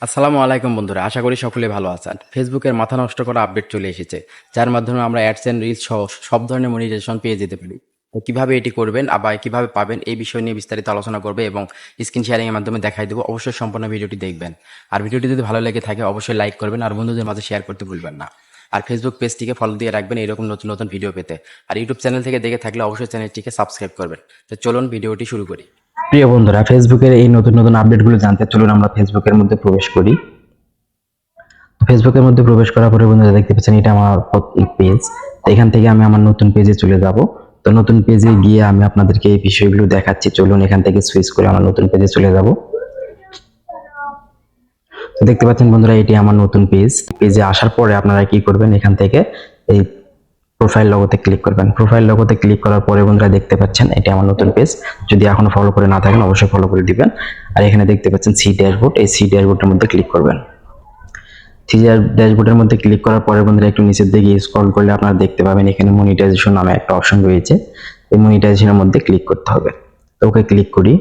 আসসালামু আলাইকুম বন্ধুরা, আশা করি সকলে ভালো আছেন। ফেসবুকের মাথা নষ্ট করা আপডেট চলে এসেছে, যার মাধ্যমে আমরা অ্যাডস এন্ড রিলস সহ সব ধরনের মনিটাইজেশন পেয়ে যেতে পারি। তো কিভাবে এটি করবেন আবার কিভাবে পাবেন এই বিষয় নিয়ে বিস্তারিত আলোচনা করবে এবং স্ক্রিন শেয়ারিং এর মাধ্যমে দেখাই দেবো। অবশ্যই সম্পূর্ণ ভিডিওটি দেখবেন। আর ভিডিওটি যদি ভালো লেগে থাকে অবশ্যই লাইক করবেন আর বন্ধুদের মাঝে শেয়ার করতে ভুলবেন না। আর ফেসবুক পেজটিকে ফলো দিয়ে রাখবেন এরকম নতুন নতুন ভিডিও পেতে। আর ইউটিউব চ্যানেল থেকে দেখে থাকলে অবশ্যই চ্যানেলটিকে সাবস্ক্রাইব করবেন। তো চলুন ভিডিওটি শুরু করি। প্রিয় বন্ধুরা, ফেসবুকের এই নতুন নতুন আপডেটগুলো জানতে চলুন আমরা ফেসবুকের মধ্যে প্রবেশ করি। ফেসবুকের মধ্যে প্রবেশ করার পরে বন্ধুরা দেখতে পাচ্ছেন এটা আমার পেজ। তো এখান থেকে আমি আমার নতুন পেজে চলে যাব। তো নতুন পেজে গিয়ে আমি আপনাদেরকে এই বিষয়গুলো দেখাচ্ছি। চলুন এখান থেকে সুইচ করে আমার নতুন পেজে চলে যাব। তো দেখতে পাচ্ছেন বন্ধুরা, এটি আমার নতুন পেজ। পেজে আসার পরে আপনারা কি করবেন, এখান থেকে এই প্রোফাইল লোগোতে ক্লিক করবেন। প্রোফাইল লোগোতে ক্লিক করার পরে বন্ধুরা দেখতে পাচ্ছেন এটি আমার নতুন পেজ। যদি এখনো ফলো করে না থাকেন অবশ্যই ফলো করে দিবেন। আর এখানে দেখতে পাচ্ছেন সি ড্যাশবোর্ড, এই সি ড্যাশবোর্ডের মধ্যে ক্লিক করবেন। সি ড্যাশবোর্ডের মধ্যে ক্লিক করার পরে বন্ধুরা একটু নিচের দিকে স্ক্রল করলে আপনারা দেখতে পাবেন এখানে মনিটাইজেশন নামে একটা অপশন রয়েছে। এই মনিটাইজেশনের মধ্যে ক্লিক করতে হবে। তো ওকে ক্লিক করি।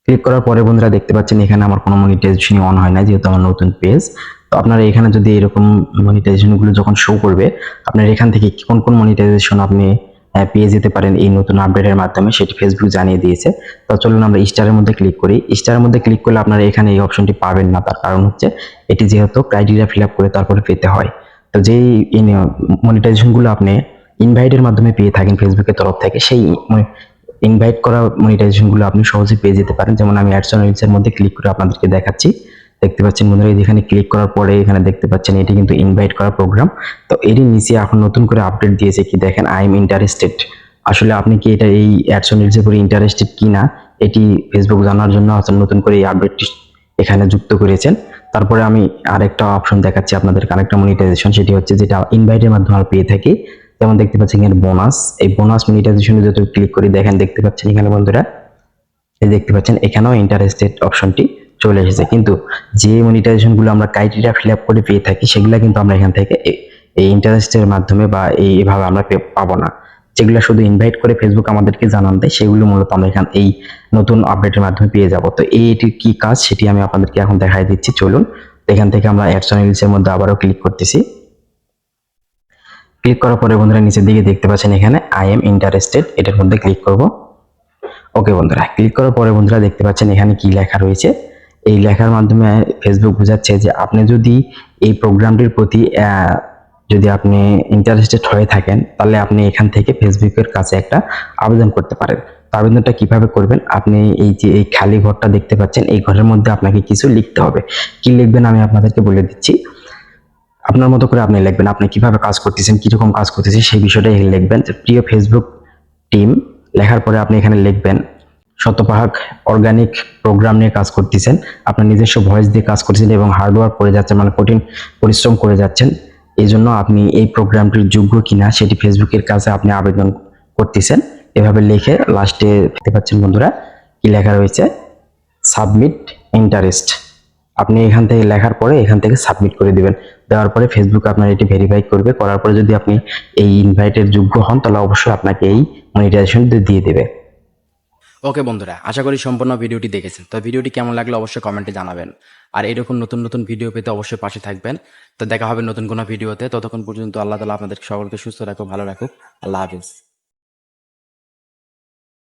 ক্লিক করার পরে বন্ধুরা দেখতে পাচ্ছেন এখানে আমার কোনো মনিটাইজেশনই অন হয় না, যেহেতু আমার নতুন পেজ। তো আপনারা এখানে যদি এরকম মনিটাইজেশন গুলো যখন শো করবে, আপনার এখান থেকে কোন কোন মনিটাইজেশন আপনি পেয়ে যেতে পারেন এই নতুন আপডেটের মাধ্যমে, সেটি ফেসবুক জানিয়ে দিয়েছে। তো চলুন আমরা স্টারের মধ্যে ক্লিক করি। স্টারের মধ্যে ক্লিক করলে আপনারা এখানে এই অপশনটি পাবেন না, তার কারণ হচ্ছে এটি যেহেতু ক্রাইটেরিয়া ফিল আপ করে তারপরে পেতে হয়। তো যেই মনিটাইজেশন গুলো আপনি ইনভাইটের মাধ্যমে পেয়ে থাকেন ফেসবুকের তরফ থেকে, সেই ইনভাইট করা মনিটাইজেশন গুলো আপনি সহজে পেয়ে যেতে পারেন। যেমন আমি অ্যাডস অন রিলস এর মধ্যে ক্লিক করে আপনাদেরকে দেখাচ্ছি। দেখতে পাচ্ছেন বন্ধুরা, যেখানে ক্লিক করার পরে এখানে দেখতে পাচ্ছেন এটি কিন্তু ইনভাইট করা প্রোগ্রাম। তো এরই নিচে এখন নতুন করে আপডেট দিয়েছে, কি দেখেন, আই এম ইন্টারেস্টেড। আসলে আপনি কি এটা এই অ্যাডস অন রিলস এর উপরে ইন্টারেস্টেড কিনা এটি ফেসবুক জানার জন্য নতুন করে এই আপডেটটি এখানে যুক্ত করেছেন। তারপরে আমি আরেকটা অপশন দেখাচ্ছি আপনাদের, আরেকটা মনিটাইজেশন, সেটি হচ্ছে যেটা ইনভাইটের মাধ্যমে আমরা পেয়ে থাকি। যেমন দেখতে পাচ্ছেন এখানে বোনাস, এই বোনাস মনিটাইজেশনে যদি ক্লিক করি দেখেন দেখতে পাচ্ছেন এখানে বন্ধুরা, এই দেখতে পাচ্ছেন এখানেও ইন্টারেস্টেড অপশনটি চলে এসেছে। কিন্তু যে মনিটাইজেশন গুলো আমরা ক্রাইটেরিয়া ফিল আপ করে পেয়ে থাকি সেগুলো কিন্তু আমরা এখান থেকে এই ইন্টারেস্টের মাধ্যমে বা এইভাবে আমরা পাবো না। যেগুলো শুধু ইনভাইট করে ফেসবুক আমাদেরকে জানান দেয় সেগুলো মূলত আমরা এখান এই নতুন আপডেটের মাধ্যমে পেয়ে যাব। তো এটির কি কাজ সেটি আমি আপনাদেরকে এখন দেখাই দিচ্ছি। চলুন এখান থেকে আমরা অ্যাডস অন রিলস এর মধ্যে আবারও ক্লিক করতেছি। ক্লিক করার পরে বন্ধুরা নিচের দিকে দেখতে পাচ্ছেন এখানে আই এম ইন্টারেস্টেড, এটার মধ্যে ক্লিক করব। ওকে বন্ধুরা, ক্লিক করার পরে বন্ধুরা দেখতে পাচ্ছেন এখানে কি লেখা রয়েছে। এই লেখার মাধ্যমে ফেসবুক বোঝাচ্ছে যে আপনি যদি এই প্রোগ্রামটির প্রতি যদি আপনি ইন্টারেস্টেড হয়ে থাকেন তাহলে আপনি এখান থেকে ফেসবুকের কাছে একটা আবেদন করতে পারেন। তো আবেদনটা কিভাবে করবেন, আপনি এই যে এই খালি ঘরটা দেখতে পাচ্ছেন এই ঘরের মধ্যে আপনাকে কিছু লিখতে হবে। কি লিখবেন আমি আপনাদেরকে বলে দিচ্ছি। আপনার মতো করে আপনি লিখবেন, আপনি কিভাবে কাজ করতেছেন, কিরকম কাজ করতেছেন সেই বিষয়টাই লিখবেন। প্রিয় ফেসবুক টিম লেখার পরে আপনি এখানে লিখবেন শতভাগ অর্গানিক প্রোগ্রাম নিয়ে কাজ করতেছেন, আপনার নিজস্ব ভয়েস দিয়ে কাজ করছেন এবং হার্ডওয়ার্ক করে যাচ্ছেন, মানে কঠিন পরিশ্রম করে যাচ্ছেন। এই জন্য আপনি এই প্রোগ্রামটির যোগ্য কিনা সেটি ফেসবুকের কাছে আপনি আবেদন করতেছেন। এভাবে লিখে লাস্টে দেখতে পাচ্ছেন বন্ধুরা কি লেখা রয়েছে, সাবমিট ইন্টারেস্ট। আপনি এখান থেকে লেখার পরে এখান থেকে সাবমিট করে দিবেন। দেওয়ার পরে ফেসবুক আপনার এটি ভেরিফাই করবে, করার পরে যদি আপনি এই ইনভাইটের যোগ্য হন তাহলে অবশ্যই আপনাকে এই মনিটাইজেশন দিয়ে দেবে। ওকে বন্ধুরা, আশা করি সম্পূর্ণ ভিডিওটি দেখেছেন। তো ভিডিওটি কেমন লাগলো অবশ্যই কমেন্টে জানাবেন। আর এরকম নতুন নতুন ভিডিও পেতে অবশ্যই পাশে থাকবেন। তো দেখা হবে নতুন কোনো ভিডিওতে। ততক্ষণ পর্যন্ত আল্লাহ তাআলা আপনাদের সকলকে সুস্থ রাখুক, ভালো রাখুক। আল্লাহ হাফেজ।